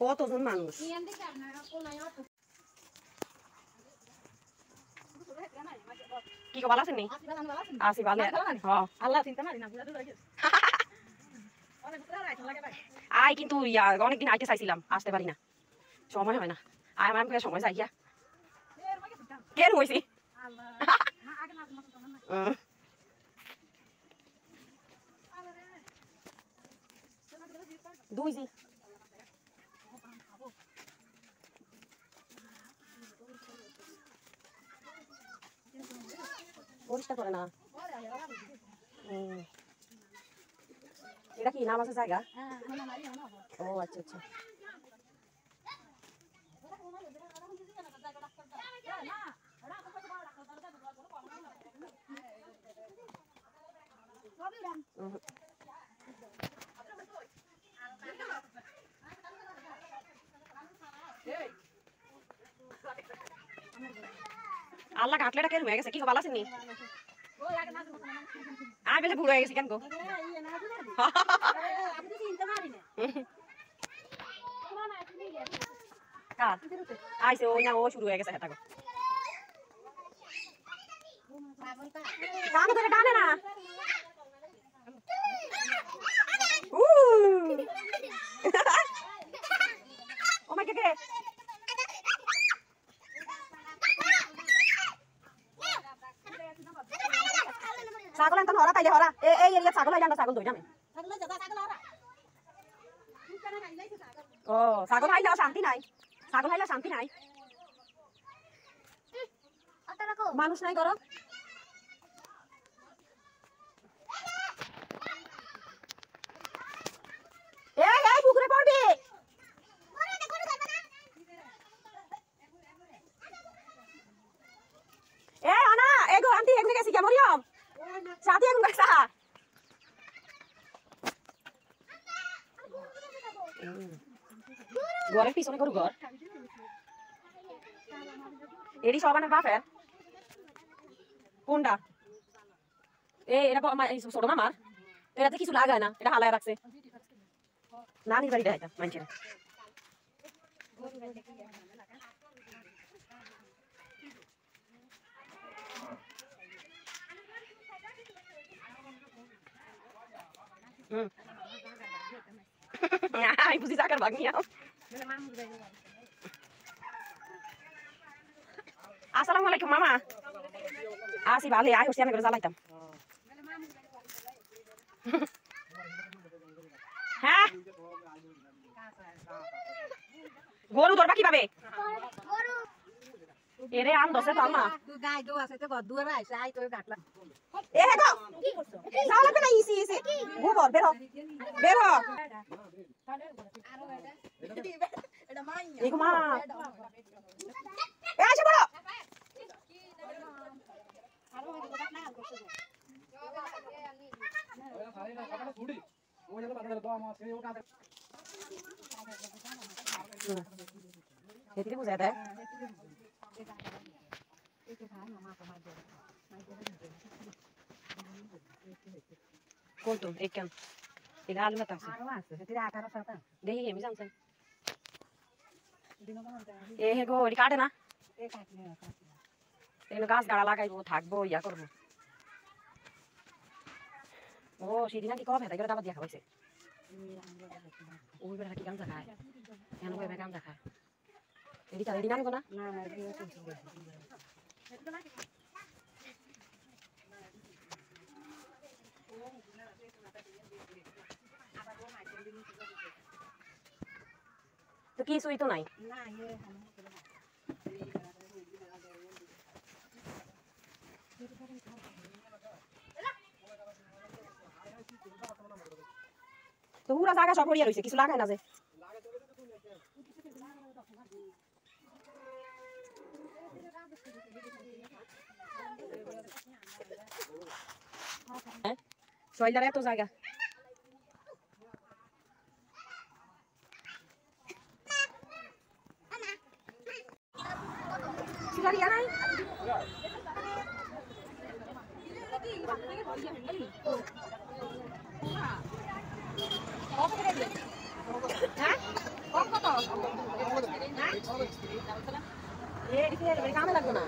কতজন মানুষ কি ভালো আছেন নি আসি ভালো আল্লাহ চিন্তা মারি না আই কিন্তু অনেকদিন আইতে চাইছিলাম আসতে পারি না সময় হয় না আয় আমার সময় যাই কেন হয়েছি দুই জি পরিষ্কার করে না এটা কি নামাজের জায়গা ও আচ্ছা আচ্ছা আল্লাহ কাটলেটা কেন হয়ে গেছে কি ভালো আছেন নি আমি বেশি বুড়ো হয়ে গেছি কেন গো আইসে ওই না ও শুরু হয়ে গেছে হেঁটা কাম করে টানে না ও মাই কে ছাগল আনতাম হরা তাইলে হরা এই এরিয়া ছাগল আইলে আমরা ছাগল ধরি না ও ছাগল আইলে শান্তি নাই ছাগল আইলে শান্তি নাই মানুষ নাই করো এই পুকুরে পড়বি আনা এগো আন্টি এগুলো গেছি কে মরিয়ম সাথে এগুলো গেছা ঘরের পিছনে গরু ঘর এডি সবানের বাপের কোনটা এটা ছোট মামার এটাতে কিছু লাগায় না এটা হালায় রাখছে নানির বাড়িটা এটা মানুষের Ai, buzi zakar bagian. Assalamualaikum mama. Asi balik ayo siapa kerja lagi tam. Hah? Guru dorba ki babe? Ere am dose to amma. Tu gai do ase to god dua rai sai to gatla. Go. Sao লাগবে না EC EC. গো বল বের হ। বের হ। এটা মাই। এই মা। আসে বড়। এদিকে বুঝায় দেয় কোন তো এক কেন এটা আলু ভাত আছে দেখি আমি জানছেন এ হে গো এটি কাটে না এগুলো গাছ গাড়া লাগাইবো থাকবো ইয়া করবো ও সেদিন নাকি কবে তাই দাবার দিয়া খাওয়াইছে ওই বেলা কি গামছা খায় কেন কবে গামছা খায় এটি তাহলে এটি নানবো না তো কিছুই তো নাই তো পুরা জায়গা সব পড়িয়া রয়েছে কিছু লাগায় না যে শৈলার এত জায়গা নাই হ্যাঁ কম কত হ্যাঁ এ কামে লাগবে না